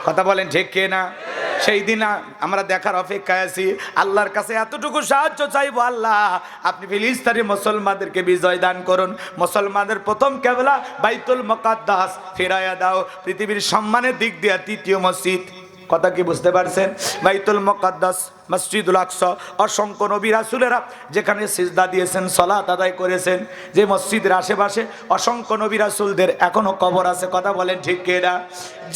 কথা বলেন ঠিক কিনা? সেই দিন আমরা দেখার অপেক্ষায় আছি। আল্লাহর কাছে এতটুকু সাহায্য চাইবো, আল্লাহ আপনি ফিলিস্তিনি মুসলমানদেরকে বিজয় দান করুন। মুসলমানদের প্রথম কিবলা বাইতুল মুকাদ্দাস ফেরাইয়া দাও। পৃথিবীর সম্মানের দিক দিয়ে 3য় মসজিদ। কথা কি বুঝতে পারছেন? বাইতুল মুকাদ্দাস, মসজিদুল আকসা, অসংখ্য নবী রাসূলেরা যেখানে সিজদা দিয়েছেন, সালাত আদায় করেছেন, যে মসজিদের আশেপাশে অসংখ্য নবী রাসূলদের এখনো কবর আছে। কথা বলেন ঠিক কিনা?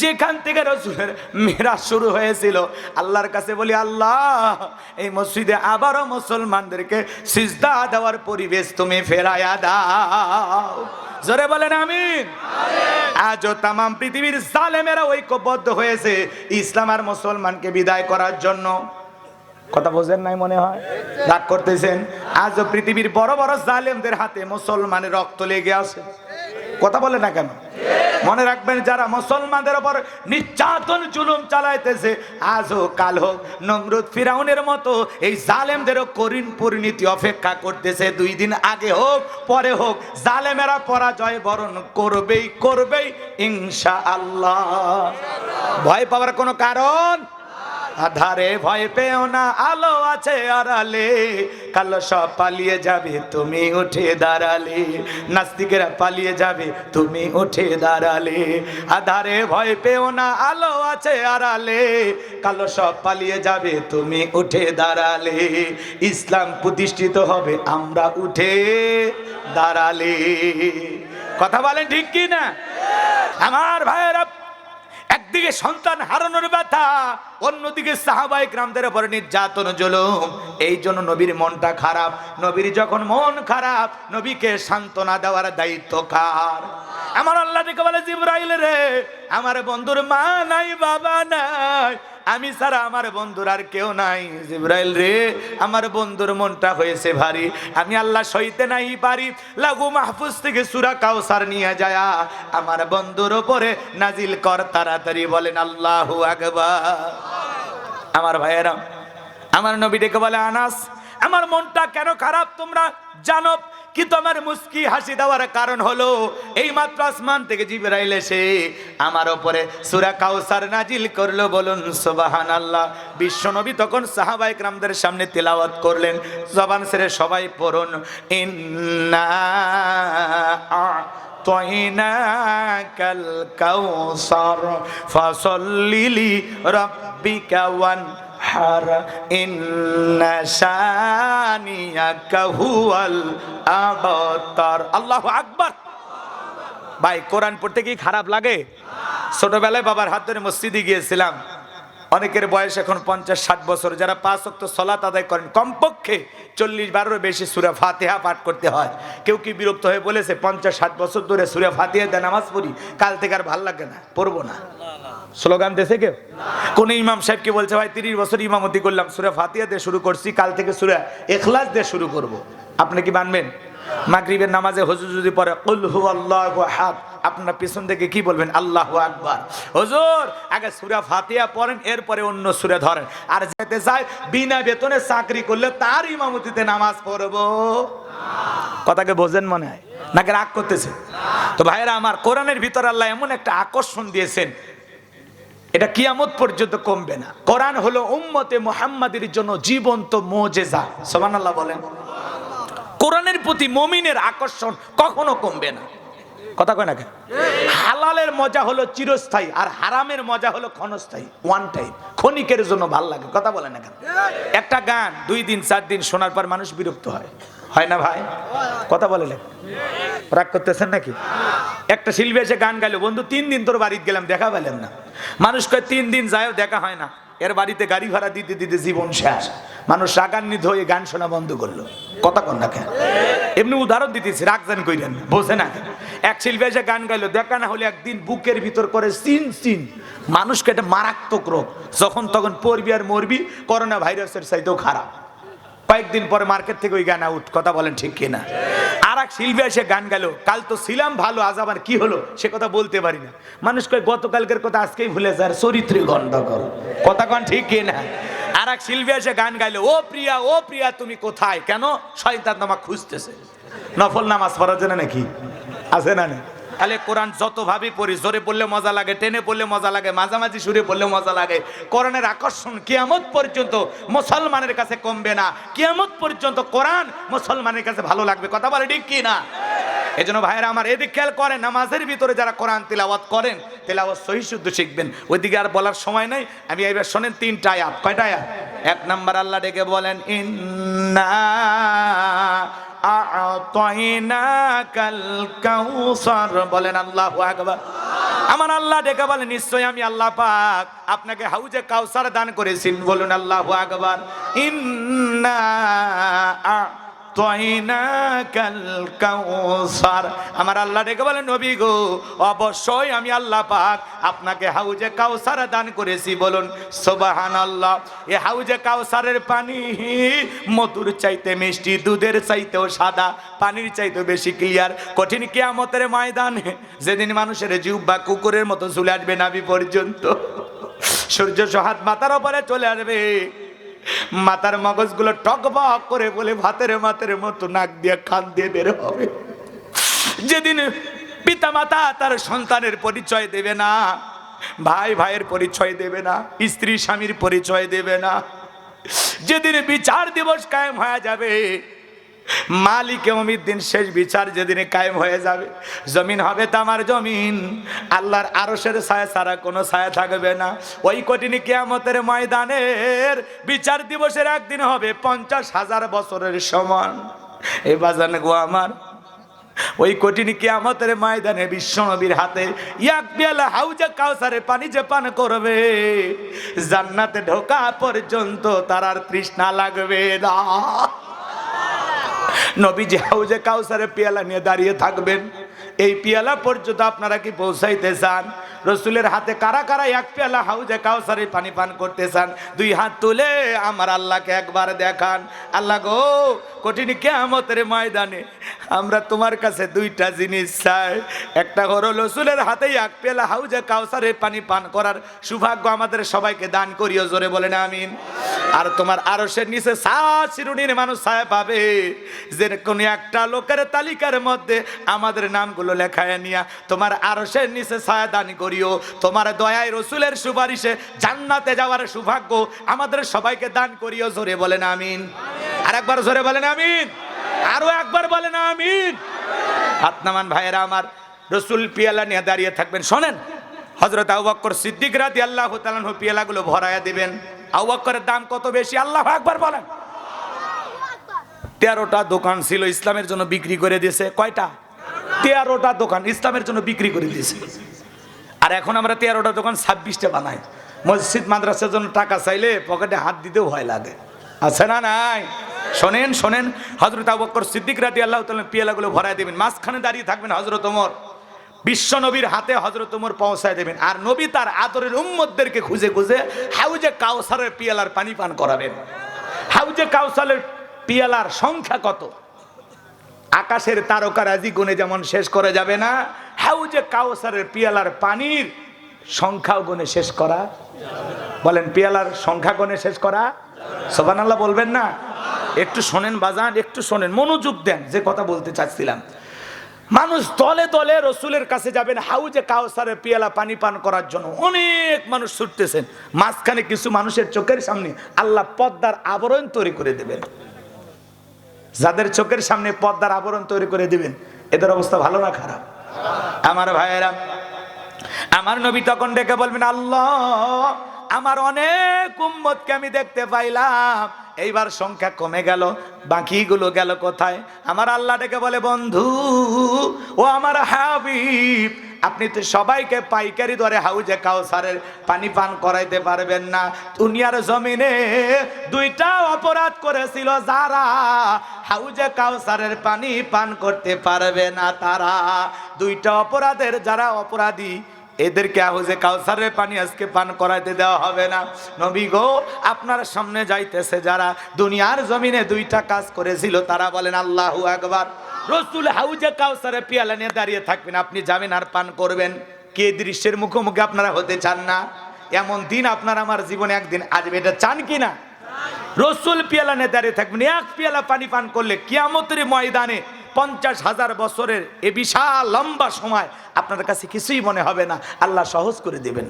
যেখান থেকে রাসূলের মিরাজ শুরু হয়েছিল, আল্লাহর কাছে বলি আল্লাহ এই মসজিদে আবারও মুসলমানদেরকে সিজদা দেওয়ার পরিবেশ তুমি ফেরাইয়া দাও। জোরে বলেন আমিন। আজও তাম পৃথিবীর জালেমেরা ঐক্যবদ্ধ হয়েছে ইসলাম আর মুসলমানকে বিদায় করার জন্য। কথা বোঝেন নাই মনে হয়? রাগ করতেছেন? আজও পৃথিবীর বড় বড় জালেমদের হাতে মুসলমানের রক্ত লেগে আছে। কথা বলে না কেন? মনে রাখবেন, যারা মুসলমানদের উপর নির্যাতন জুলুম চালাইতেছে, আজ হোক কাল হোক নমরুদ ফিরাউনের মতো এই জালেমদেরও কঠিন পরিণতি অপেক্ষা করতেছে। 2 দিন আগে হোক পরে হোক জালেমেরা পরাজয় বরণ করবেই করবেই ইনশাআল্লাহ। ভয় পাওয়ার কোনো কারণ? আধারে ভয় পেও না, আলো আছে আড়ালে, কালো সব পালিয়ে যাবে তুমি উঠে দাঁড়ালে। নাস্তিকেরা পালিয়ে যাবে তুমি উঠে দাঁড়ালে। আধারে ভয় পেও না, আলো আছে আড়ালে, কালো সব পালিয়ে যাবে তুমি উঠে দাঁড়ালে। ইসলাম প্রতিষ্ঠিত হবে আমরা উঠে দাঁড়ালে। কথা বলেন ঠিক কি না? আমার ভাইয়েরা, একদিকে সন্তান হারানোর ব্যথা, অন্যদিকে সাহাবায়ে কেরামদের উপর নির্যাতন জুলুম। এই জন্য নবীর মনটা খারাপ। নবীর যখন মন খারাপ, নবীকে সান্ত্বনা দেওয়ার দায়িত্ব কার? আমার আল্লাহ ডেকে বলে, জিবরাইল রে, আমার বন্ধুর মা নাই, বাবা নাই, আমি ছাড়া আমার বন্ধুর আর কেউ নাই। জিবরাইল রে, আমার বন্ধুর মনটা হয়েছে ভারী, আমি আল্লাহ সইতে নাই পারি। লাঘু মাহফুজ থেকে সূরা কাউসার নিয়ে যায় আমার বন্ধুর উপরে নাজিল কর তাড়াতাড়ি। বলেন আল্লাহু আকবার। আমার ভাইয়েরা, আমার নবী ডেকে বলে, আনাস, আমার মনটা কেন খারাপ তোমরা জানো, কিন্তু আমার মুস্কি হাসি দেওয়ার কারণ হলো এই মাত্র আসমান থেকে জিবরাইল এসে আমার উপরে সূরা কাউসার নাজিল করলো। বলুন সুবহানাল্লাহ। বিশ্ব নবী তখন সাহাবায়ে কেরামদের সামনে তেলাওয়াত করলেন। জবান ছেড়ে সবাই পড়ুন, ইন্না আ'তাইনাকাল কাউসার ফাসাল্লি লিরাব্বিকা ওয়ানহার ইন্না শানিয়াকা হুয়াল আবতার। আল্লাহু আকবার। ভাই, কোরআন পড়তে কি খারাপ লাগে? ছোটবেলায় বাবার হাত ধরে মসজিদে গিয়েছিলাম। অনেকের বয়স এখন 50-60 বছর, যারা 5 ওয়াক্ত সালাত আদায় করেন কমপক্ষে 40-12 বেশি সূরা ফাতিহা পাঠ করতে হয়। কেউ কি বিরক্ত হয়ে বলেছে 50-60 বছর ধরে সূরা ফাতিহা দিয়ে নামাজ পড়ি, কাল থেকে আর ভাল লাগে না, পড়বো না? স্লোগান দেশে কেউ? কোন ইমাম সাহেব কি বলছে, ভাই 30 বছর ইমামতি করলাম, সূরা ফাতিহা দিয়ে শুরু করছি, কাল থেকে সূরা ইখলাস দিয়ে শুরু করব। আপনি কি মানবেন? মাগরিবের নামাজে হুজুর যদি পড়ে কুল হুয়াল্লাহু আহাদ, আপনারা পিছন থেকে কি বলবেন? আল্লাহু আকবার। হুজুর আগে সূরা ফাতিহা পড়েন, এরপরে অন্য সূরা ধরেন। আর যেতে যায় বিনা বেতনে চাকরি করলে তার ইমামতিতে নামাজ পড়বো? কথাকে বোঝেন মনে হয় নাকি রাগ করতেছে? তো ভাইরা আমার, কোরআনের ভিতর আল্লাহ এমন একটা আকর্ষণ দিয়েছেন, এটা কিয়ামত পর্যন্ত কমবে না। কোরআন হলো উম্মতে মুহাম্মাদের জন্য জীবন্ত মুজিজা। সুবহানাল্লাহ বলেন। কোরআনের প্রতি মুমিনের আকর্ষণ কখনো কমবে না। কথা কয় না কেন? হালালের মজা হলো চিরস্থায়ী, আর হারামের মজা হলো ক্ষণস্থায়ী, ওয়ান টাইম, ক্ষণিকের জন্য ভাল লাগে। কথা বলে না কেন? একটা গান 2 দিন 4 দিন শোনার পর মানুষ বিরক্ত হয়, হয় না ভাই? কথা বলে না? রাগ করতেছেন নাকি? একটা শিল্পী এসে গান গাইলো, বন্ধু 3 দিন তোর বাড়িতে গেলাম, দেখা পেলাম না। মানুষ কয় 3 দিন যায়ও দেখা হয় না। এর বাড়িতে গাড়ি ভাড়া দিতে দিতে জীবন শেষ। মানুষ রাগান্বিত হয়ে গান শোনা বন্ধ করলো। কথা কন না কেন? এমনি উদাহরণ দিতেছি, রাগজান কইরেন, বোঝে না? এক শিল্পী এসে গান গাইলো, দেখা না হলে একদিন বুকের ভিতর করে সিন সিন। মানুষকে এটা মারাত্মক রোগ, যখন তখন পড়বি আর মরবি, করোনা ভাইরাসের চাইতেও খারাপ। কয়েকদিন পরে মার্কেট থেকে ওই গান আউট। কথা বলেন ঠিক কিনা? আর এক শিল্পী এসে গান গেল, কাল তো ছিলাম ভালো, আজ আবার কি হলো সে কথা বলতে পারি না। মানুষ কয় গতকালকের কথা আজকেই ভুলে যায়, চরিত্রে গন্ডগোল। কথা কন ঠিক কিনা? আর এক শিল্পী এসে গান গাইলো, ও প্রিয়া, ও প্রিয়া তুমি কোথায়? কেন? শয়তান তোমাকে খুঁজতেছে। নফল নামাজ পড়ার জন্য নাকি? আছে না? তাহলে কোরআন যতভাবে পড়ি, জোরে পড়লে মজা লাগে, টেনে পড়লে মজা লাগে, মাঝামাঝি সুরে পড়লে মজা লাগে। কোরআনের আকর্ষণ কিয়ামত পর্যন্ত মুসলমানের কাছে কমবে না। কিয়ামত পর্যন্ত কোরআন মুসলমানের কাছে ভালো লাগবে। কথা বলে ঠিক কি না? এজন্য ভাইরা আমার, এদিক খেয়াল করেন, নামাজের ভিতরে যারা কোরআন তিলাওয়াত করেন, তিলাওয়াত সহি শুদ্ধ শিখবেন। ওইদিকে আর বলার সময় নাই, আমি এবার শোনেন 3টা আয়াত। কয়টা আয়াত? 1 নাম্বার আল্লাহ ডেকে বলেন, ইন্না আ'তাইনাকাল কাউসার। বলেন আল্লাহু আকবার। আমার আল্লাহ ডেকে বলেন, নিশ্চয় আমি আল্লাহ পাক আপনাকে হাউজে কাউসার দান করেছি। বলুন আল্লাহু আকবার। ইন্না আ'তাইনাকাল কাউসার। আমার আল্লাহ ডেকে বলেন, নবী গো, অবশ্যই আমি আল্লাহ পাক আপনাকে হাউজে কাউসার দান করেছি। বলুন সুবহানাল্লাহ। এই হাউজে কাউসারের পানি মধুর চাইতে মিষ্টি, দুধের চাইতেও সাদা, পানির চাইতেও বেশি ক্লিয়ার। কঠিন কিয়ামতের ময়দানে যেদিন মানুষের জিহ্বা কুকুরের মতো ঝুলে আসবে নাভি পর্যন্ত, সূর্য সহাত মাথার উপরে চলে আসবে, মাথার মগজগুলো টকবক করে বলে ভাতের মাতের মতো নাক দিয়ে কান দিয়ে বের হবে। যেদিন পিতা মাতা তার সন্তানের পরিচয় দেবে না, ভাই ভাইয়ের পরিচয় দেবে না, স্ত্রী স্বামীর পরিচয় দেবে না। যেদিন বিচার দিবস কায়েম হয়ে যাবে, মালিক ইয়াউমিদ্দিন শেষ বিচার যেদিনে কায়েম হয়ে যাবে, জমিন হবে তামার জমিন, আল্লাহর আরশের ছায়া ছাড়া কোনো ছায়া থাকবে না। ওই কঠিন কিয়ামতের ময়দানের বিচার দিবসের একদিন হবে 50,000 বছরের সমান। এই বাজান গো আমার, ওই কঠিন কিয়ামতের ময়দানে বিশ্বনবীর হাতে এক পেয়ালা হাউজে কাউসারের পানি যে পান করবে, জান্নাতে ঢোকা পর্যন্ত তার আর তৃষ্ণা লাগবে না। নবীজি হাউজে কাউসারের পেয়ালা নিয়ে দাঁড়িয়ে থাকবেন। এই পেয়ালা পর্যন্ত আপনারা কি পৌঁছাইতে চান? রসুলের হাতে কারা কারা এক পেয়ালা হাউজে কাউসারের পানি পান করতে চান? দুই হাত তুলে আমার আল্লাহকে একবার দেখান। আল্লাহ গো, কঠিন কিয়ামতের ময়দানে আমরা তোমার কাছে দুইটা জিনিস চাই। একটা হলো রসুলের হাতে এক পেয়ালা হাউজে কাউসারের পানি পান করার সৌভাগ্য আমাদের সবাইকে দান করিও, জোরে বলেন আমিন। আর তোমার আরশের নিচে 7 শ্রেণীর মানুষ ছায়া পাবে, যে কোন একটা লোকের তালিকার মধ্যে আমাদের নামগুলো লেখায় নিয়া তোমার আরশের নিচে ছায়া দান করিও। তোমার দয়ায় রসুলের সুপারিশে জান্নাতে যাওয়ার সৌভাগ্য আমাদের সবাইকে দান করিও, জোরে বলেন আমিন। আর একবার জোরে বলেন আমিন, আরো একবার বলেন আমিন। হাত নামান ভাইয়েরা আমার, রসুল পিয়ালা নিয়ে দাঁড়িয়ে থাকবেন। শোনেন, হযরত আবু বকর সিদ্দিক রাদিয়াল্লাহু তাআলা আনহু পিয়ালাগুলো ভরায়া দিবেন। আবু বকরের দাম কত বেশি, আল্লাহু আকবার বলেন। 13টা দোকান ছিল ইসলামের জন্য, বিক্রি করে দিয়েছে। কয়টা? 13টা দোকান ইসলামের জন্য বিক্রি করে দিয়েছে। আর এখন আমরা 13টা দোকান 26টা বানাই। মসজিদ মাদ্রাসার জন্য টাকা চাইলে পকেটে হাত দিতেও ভয় লাগে, আছে না নাই? শোনেন শোনেন, হযরত আবু বকর সিদ্দিক রাদিয়াল্লাহু তাআলা পিয়ালাগুলো ভরায় দেবেন। মাঝখানে দাঁড়িয়ে থাকবেন হযরত ওমর, বিশ্ব নবীর হাতে হযরত ওমর পৌঁছায় দেবেন। আর নবী তার আদরের উম্মতদেরকে খুঁজে খুঁজে হাউজে কাউসারের পিয়ালার পানি পান করাবেন। হাউজে কাউসারের পিয়ালার সংখ্যা কত? আকাশের তারকারাজি গুণে যেমন শেষ করা যাবে না, হাউজে কাউসারের পিয়ালার পানির সংখ্যাও গুণে শেষ করা। বলেন, পিয়ালার সংখ্যা গুণে শেষ করা। সুবহানাল্লাহ বলবেন না? একটু শোনেন বাজান, একটু শোনেন, মনোযোগ দেন যে কথা বলতে চাচ্ছিলাম। মানুষ দলে দলে রসুলের কাছে যাবেন হাউজে কাউসারের পিয়ালা পানি পান করার জন্য। অনেক মানুষ ছুটতেছেন। মাঝখানে কিছু মানুষের চোখের সামনে আল্লাহ পর্দার আবরণ তৈরি করে দেবেন। যাদের চোখের সামনে পর্দার আবরণ তৈরি করে দিবেন, এদের অবস্থা ভালো না খারাপ? আমার ভাইয়েরা, আমার নবী তখন ডেকে বলবেন, আল্লাহ, আমার অনেক উম্মতকে আমি দেখতে পাইলাম, এইবার সংখ্যা কমে গেল, বাকিগুলো গেল কোথায়? আমার আল্লাহ ডেকে বলে, বন্ধু ও আমার হাবিব, আপনি তো সবাইকে পাইকারি দরে হাউজে কাউসারের পানি পান করাইতে পারবেন না। দুনিয়ার জমিনে 2টা অপরাধ করেছিল যারা, হাউজে কাউসারের পানি পান করতে পারবে না তারা। 2টা অপরাধের যারা অপরাধী, এদেরকে হাউজে কাউসারের পানি আজকে পান করাইতে দেওয়া হবে না। নবী গো, আপনার সামনে যাইতেছে যারা দুনিয়ার জমিনে 2টা কাজ করেছিল, তারা বলেন আল্লাহু আকবার। রসুল হাউজে কাউসারের পিয়ালা নিয়ে দাঁড়িয়ে থাকবেন, আপনি যাবেন আর পান করবেন। কে দৃশ্যের মুখোমুখি আপনারা হতে চান না? এমন দিন আপনার আমার জীবনে একদিন আসবে, এটা চান কি না? রসুল পিয়ালা নিয়ে দাঁড়িয়ে থাকবেন, এক পিয়ালা পানি পান করলে কিয়ামতের ময়দানে 50,000 বছরের এ বিশাল লম্বা সময় আপনার কাছে কিছুই মনে হবে না, আল্লাহ সহজ করে দেবেন।